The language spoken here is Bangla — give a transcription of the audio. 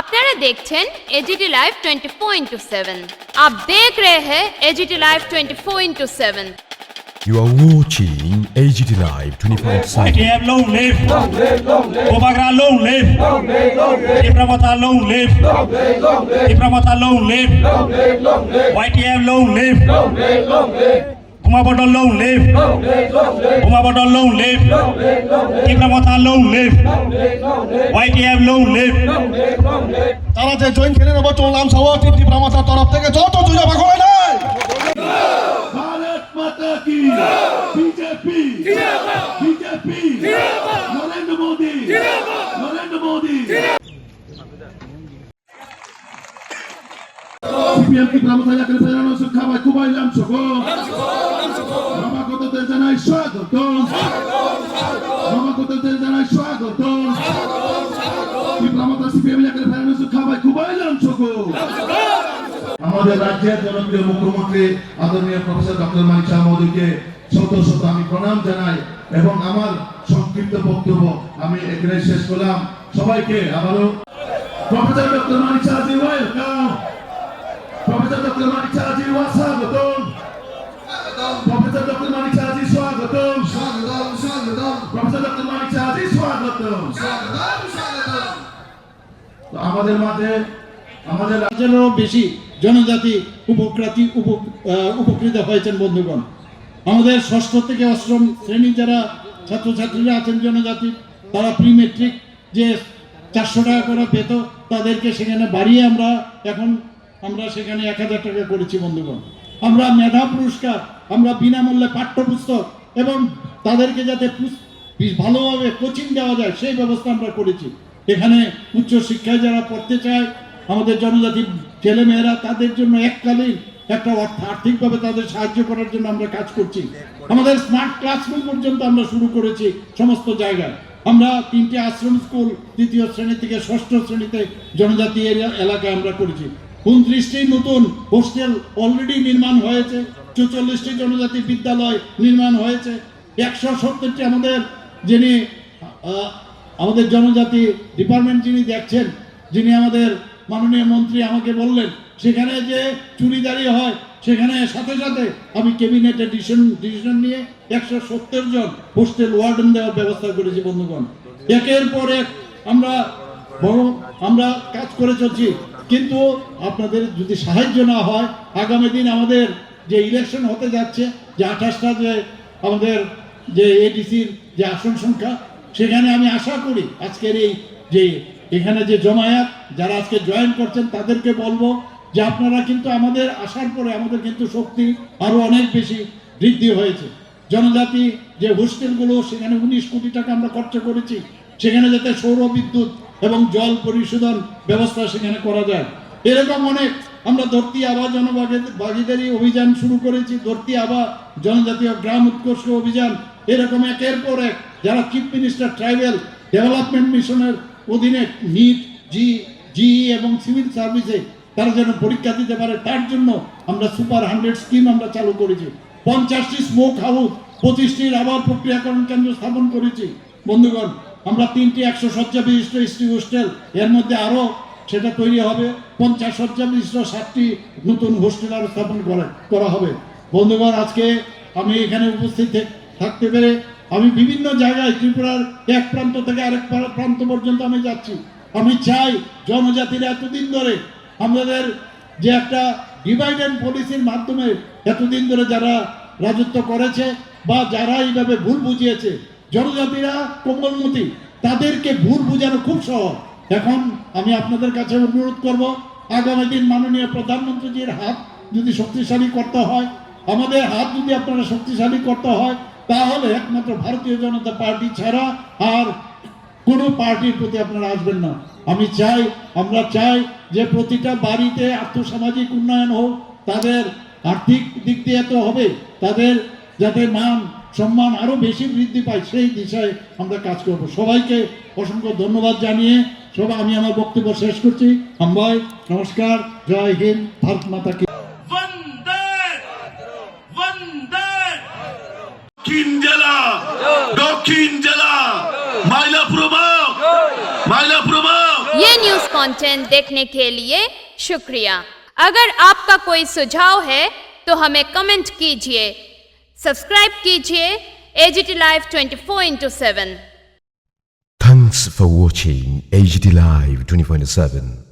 আপনারা দেখছেন एजीटी लाइव 24/7। आप देख रहे हैं AGT live 24/7। You are watching AGT Live 24/7. YTF long live, Obagra long live, Ibrahimata long live, Ibrahimata long live, YTF long live, Umabodol long live, Umabodol long live, Ibrahimata long live, YTF long live. তারা যে জয়েন্ট খেলে নেবো চললাম সভাপতি ইব্রাহিমতার তরফ থেকে যত জুজা ভাগ হয় নাই ভারত মাতা কি BJP BJP Narendra Modi Narendra Modi CPM কি ইব্রাহিমতা যাকে প্রেরণা সুখা ভাই কুবাইলাম সুখো বাবা কতদের জানাই স্বাগত বাবা কতদের জানাই স্বাগত ইব্রাহিমতা সিপিএম যাকে প্রেরণা সুখা ভাই কুবাইলাম সুখো আমাদের রাজ্যের জনপ্রিয় মুখ্যমন্ত্রী আদরণীয় প্রফেসর ডক্টর মানিক শাহ মহোদয়কে শত শত আমি প্রণাম জানাই এবং আমার সংক্ষিপ্ত বক্তব্য আমি এখানে শেষ করলাম। সবাইকে আবারও প্রফেসর ডক্টর মানিক শাহ জি ওয়েলকাম, প্রফেসর ডক্টর মানিক শাহ জি স্বাগতম, প্রফেসর ডক্টর মানিক শাহ জি স্বাগতম, স্বাগতম স্বাগতম, প্রফেসর ডক্টর মানিক শাহ জি স্বাগতম, স্বাগতম স্বাগতম। আমাদের মাঝে আমাদের হাজারেরও বেশি জনজাতি উপকৃত হয়েছেন বন্ধুগণ। আমাদের ষষ্ঠ থেকে অষ্টম শ্রেণীর যারা ছাত্রছাত্রীরা আছেন জনজাতি, তারা প্রি মেট্রিক যে 400 টাকা করে পেত, তাদেরকে সেখানে বাড়িয়ে আমরা সেখানে 1000 টাকা করেছি বন্ধুগণ। আমরা মেধা পুরস্কার, আমরা বিনামূল্যে পাঠ্যপুস্তক এবং তাদেরকে যাতে ভালোভাবে কোচিং দেওয়া যায় সেই ব্যবস্থা আমরা করেছি। এখানে উচ্চ শিক্ষায় যারা পড়তে চায় আমাদের জনজাতি ছেলেমেয়েরা, তাদের জন্য এককালীন একটা আর্থিকভাবে তাদের সাহায্য করার জন্য আমরা কাজ করছি। আমাদের স্মার্ট ক্লাসরুম পর্যন্ত আমরা শুরু করেছি সমস্ত জায়গায়। আমরা 3টে আশ্রম স্কুল 2য় শ্রেণী থেকে 6ষ্ঠ শ্রেণীতে জনজাতি এলাকায় আমরা করেছি। 29টি নতুন হোস্টেল অলরেডি নির্মাণ হয়েছে, 44টি জনজাতি বিদ্যালয় নির্মাণ হয়েছে, 170টি আমাদের জনজাতি ডিপার্টমেন্ট যিনি দেখছেন, যিনি আমাদের মাননীয় মন্ত্রী আমাকে বললেন সেখানে যে চুরিদারি হয়, সেখানে সাথে সাথে আমি ক্যাবিনেটে ডিসিশন নিয়ে 170 জন হোস্টেল ওয়ার্ডেন দেওয়ার ব্যবস্থা করেছি বন্ধুগণ। একের পর এক আমরা কাজ করে চলছি, কিন্তু আপনাদের যদি সাহায্য না হয়, আগামী দিন আমাদের যে ইলেকশন হতে যাচ্ছে, যে 28টা যে আমাদের যে এডিসির যে আসন সংখ্যা, সেখানে আমি আশা করি আজকের এই যে এখানে যে জমায়েত যারা আজকে জয়েন করছেন তাদেরকে বলবো যে আপনারা কিন্তু আমাদের আসার পরে আমাদের কিন্তু শক্তি আরো অনেক বেশি বৃদ্ধি হয়েছে। জনজাতি যে হোস্টেলগুলো, সেখানে 19 কোটি টাকা আমরা খরচ করেছি, সেখানে যাতে সৌর বিদ্যুৎ এবং জল পরিশোধন ব্যবস্থা সেখানে করা যায়। এরকম অনেক আমরা ধরতি আবা জনভাগিদারি অভিযান শুরু করেছি, ধরতি আবা জনজাতীয় গ্রাম উৎকর্ষ অভিযান। এরকম একের পর এক যারা চিফ মিনিস্টার ট্রাইবাল ডেভেলপমেন্ট মিশনের অধীনে নিট, জিই এবং সিভিল সার্ভিসে তারা যেন পরীক্ষা দিতে পারে, তার জন্য আমরা সুপার 100 স্কিম আমরা চালু করেছি। 50টি স্মোক হাউস, 25টির আবার প্রক্রিয়াকরণ কেন্দ্র স্থাপন করেছি বন্ধুগণ। আমরা 3টি 100 শয্যা বিশিষ্ট এসটি হোস্টেল, এর মধ্যে আরো সেটা তৈরি হবে, 50 শয্যা বিশিষ্ট 7টি নতুন হোস্টেল আরো স্থাপন করা হবে বন্ধুগণ। আজকে আমি এখানে উপস্থিত থাকতে পেরে আমি বিভিন্ন জায়গায় ত্রিপুরার এক প্রান্ত থেকে আরেক প্রান্ত পর্যন্ত আমি যাচ্ছি। আমি চাই জনজাতিরা এতদিন ধরে আমাদের যে একটা ডিভাইড অ্যান্ড পলিসির মাধ্যমে এতদিন ধরে যারা রাজত্ব করেছে বা যারা এইভাবে ভুল বুঝিয়েছে, জনজাতিরা কোমলমতি, তাদেরকে ভুল বুঝানো খুব সহজ। এখন আমি আপনাদের কাছে অনুরোধ করব, আগামী দিন মাননীয় প্রধানমন্ত্রীজির হাত যদি শক্তিশালী করতে হয়, আমাদের হাত যদি আপনারা শক্তিশালী করতে হয়, তাহলে একমাত্র ভারতীয় জনতা পার্টি ছাড়া আর কোনো পার্টির প্রতি আপনারা আসবেন না। আমরা চাই যে প্রতিটা বাড়িতে আর্থসামাজিক উন্নয়ন হোক, তাদের আর্থিক দিক দিয়ে তো হবে, তাদের যাতে মান সম্মান আরো বেশি বৃদ্ধি পায়, সেই দিশায় আমরা কাজ করব। সবাইকে অসংখ্য ধন্যবাদ জানিয়ে আমি আমার বক্তব্য শেষ করছি। সবাই নমস্কার, জয় হিন্দ, ভারত মাতা কি। দক্ষিণ জেলা মাইলা প্রভাব ये न्यूज कंटेंट देखने के लिए शुक्रिया। अगर आपका कोई सुझाव है तो हमें कमेंट कीजिए, सब्सक्राइब कीजिए AGT Live 24/7। Thanks for watching AGT Live 24/7.